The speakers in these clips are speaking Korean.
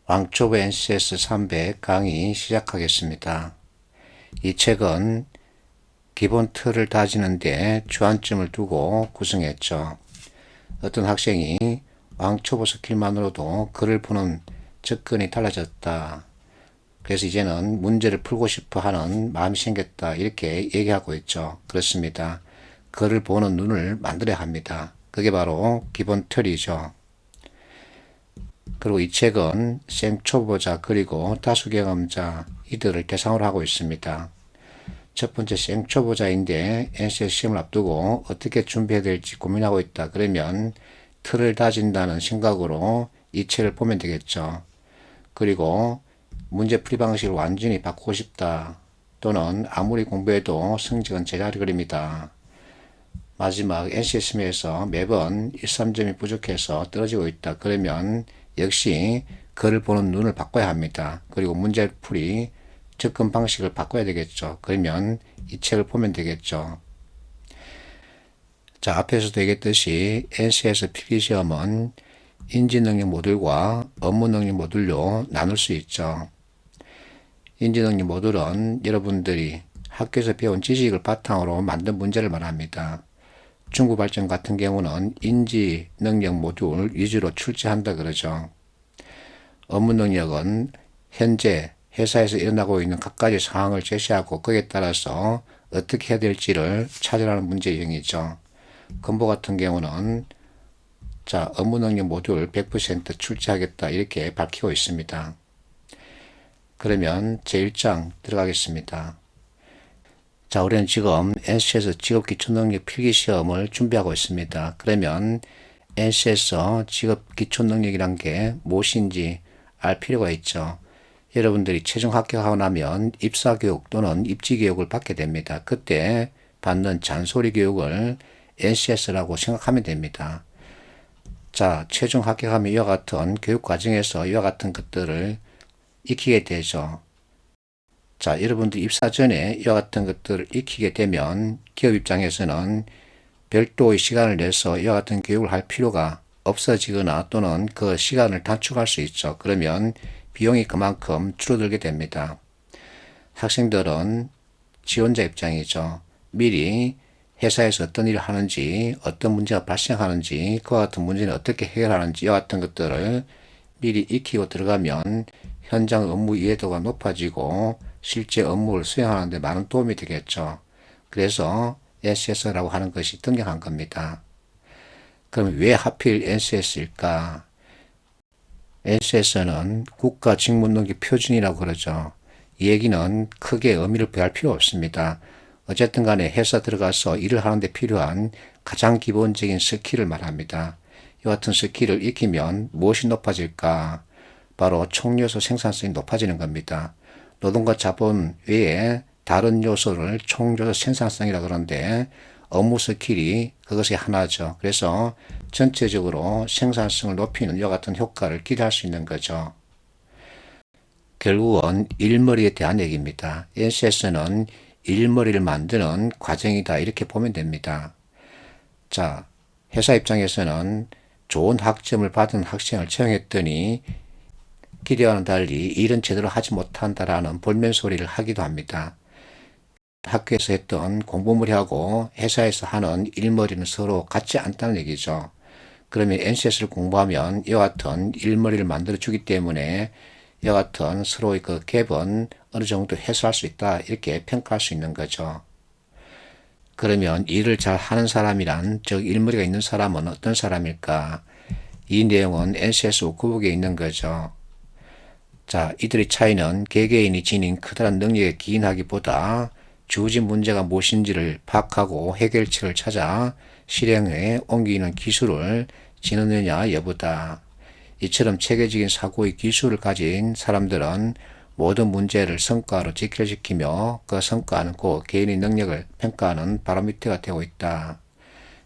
왕초보 NCS 300 강의 시작하겠습니다. 이 책은 기본 틀을 다지는데 주안점을 두고 구성했죠. 어떤 학생이 왕초보 스킬만으로도 글을 푸는 접근이 달라졌다. 그래서 이제는 문제를 풀고 싶어 하는 마음이 생겼다. 이렇게 얘기하고 있죠. 그렇습니다. 글을 보는 눈을 만들어야 합니다. 그게 바로 기본 틀이죠. 그리고 이 책은 생초보자 그리고 다수경험자 이들을 대상으로 하고 있습니다. 첫 번째 생초보자인데 NCS 시험을 앞두고 어떻게 준비해야 될지 고민하고 있다. 그러면 틀을 다진다는 생각으로 이 책을 보면 되겠죠. 그리고 문제풀이 방식을 완전히 바꾸고 싶다. 또는 아무리 공부해도 성적은 제자리 걸립니다. 마지막 NCS 시험에서 매번 1, 3점이 부족해서 떨어지고 있다. 그러면 역시 글을 보는 눈을 바꿔야 합니다. 그리고 문제풀이 접근 방식을 바꿔야 되겠죠. 그러면 이 책을 보면 되겠죠. 자, 앞에서도 얘기했듯이 NCS 필기시험은 인지능력 모듈과 업무능력 모듈로 나눌 수 있죠. 인지능력 모듈은 여러분들이 학교에서 배운 지식을 바탕으로 만든 문제를 말합니다. 중구발전 같은 경우는 인지 능력 모듈 위주로 출제한다 그러죠. 업무 능력은 현재 회사에서 일어나고 있는 각가지 상황을 제시하고 거기에 따라서 어떻게 해야 될지를 찾으라는 문제 유형이죠. 건보 같은 경우는 업무 능력 모듈 100% 출제하겠다 이렇게 밝히고 있습니다. 그러면 제1장 들어가겠습니다. 자, 우리는 지금 NCS 직업기초능력 필기시험을 준비하고 있습니다. 그러면 NCS 직업기초능력이란 게 무엇인지 알 필요가 있죠. 여러분들이 최종 합격하고 나면 입사교육 또는 입지교육을 받게 됩니다. 그때 받는 잔소리 교육을 NCS라고 생각하면 됩니다. 자, 최종 합격하면 이와 같은 교육 과정에서 이와 같은 것들을 익히게 되죠. 자, 여러분들 입사 전에 이와 같은 것들을 익히게 되면 기업 입장에서는 별도의 시간을 내서 이와 같은 교육을 할 필요가 없어지거나 또는 그 시간을 단축할 수 있죠. 그러면 비용이 그만큼 줄어들게 됩니다. 학생들은 지원자 입장이죠. 미리 회사에서 어떤 일을 하는지, 어떤 문제가 발생하는지, 그와 같은 문제는 어떻게 해결하는지 이와 같은 것들을 미리 익히고 들어가면 현장 업무 이해도가 높아지고 실제 업무를 수행하는 데 많은 도움이 되겠죠. 그래서 NCS라고 하는 것이 등장한 겁니다. 그럼 왜 하필 NCS일까? NCS는 국가직무능력 표준이라고 그러죠. 이 얘기는 크게 의미를 부여할 필요 없습니다. 어쨌든 간에 회사 들어가서 일을 하는데 필요한 가장 기본적인 스킬을 말합니다. 이 같은 스킬을 익히면 무엇이 높아질까? 바로 총요소 생산성이 높아지는 겁니다. 노동과 자본 외에 다른 요소를 총요소 생산성이라 그러는데 업무 스킬이 그것이 하나죠. 그래서 전체적으로 생산성을 높이는 이와 같은 효과를 기대할 수 있는 거죠. 결국은 일머리에 대한 얘기입니다. NCS는 일머리를 만드는 과정이다 이렇게 보면 됩니다. 자, 회사 입장에서는 좋은 학점을 받은 학생을 채용했더니 기대와는 달리 일은 제대로 하지 못한다라는 볼멘소리를 하기도 합니다. 학교에서 했던 공부머리하고 회사에서 하는 일머리는 서로 같지 않다는 얘기죠. 그러면 NCS를 공부하면 이와 같은 일머리를 만들어주기 때문에 이와 같은 서로의 그 갭은 어느 정도 해소할 수 있다 이렇게 평가할 수 있는 거죠. 그러면 일을 잘 하는 사람이란 즉 일머리가 있는 사람은 어떤 사람일까? 이 내용은 NCS 5급에 있는 거죠. 자, 이들의 차이는 개개인이 지닌 커다란 능력에 기인하기보다 주어진 문제가 무엇인지를 파악하고 해결책을 찾아 실행에 옮기는 기술을 지느느냐 여부다. 이처럼 체계적인 사고의 기술을 가진 사람들은 모든 문제를 성과로 직결시키며 그 성과는 곧 개인의 능력을 평가하는 바로미터가 되고 있다.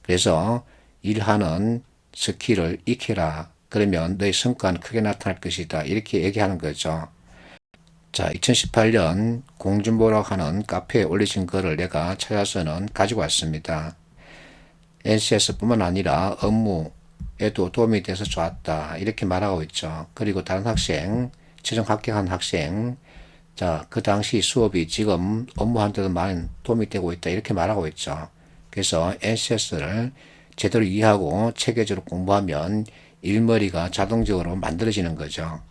그래서 일하는 스킬을 익혀라. 그러면 너의 성과는 크게 나타날 것이다. 이렇게 얘기하는 거죠. 자, 2018년 공준보라고 하는 카페에 올리신 글을 내가 찾아서는 가지고 왔습니다. NCS뿐만 아니라 업무, 에도 도움이 돼서 좋았다. 이렇게 말하고 있죠. 그리고 다른 학생, 최종 합격한 학생, 자, 그 당시 수업이 지금 업무하는데도 많은 도움이 되고 있다. 이렇게 말하고 있죠. 그래서 NCS를 제대로 이해하고 체계적으로 공부하면 일머리가 자동적으로 만들어지는 거죠.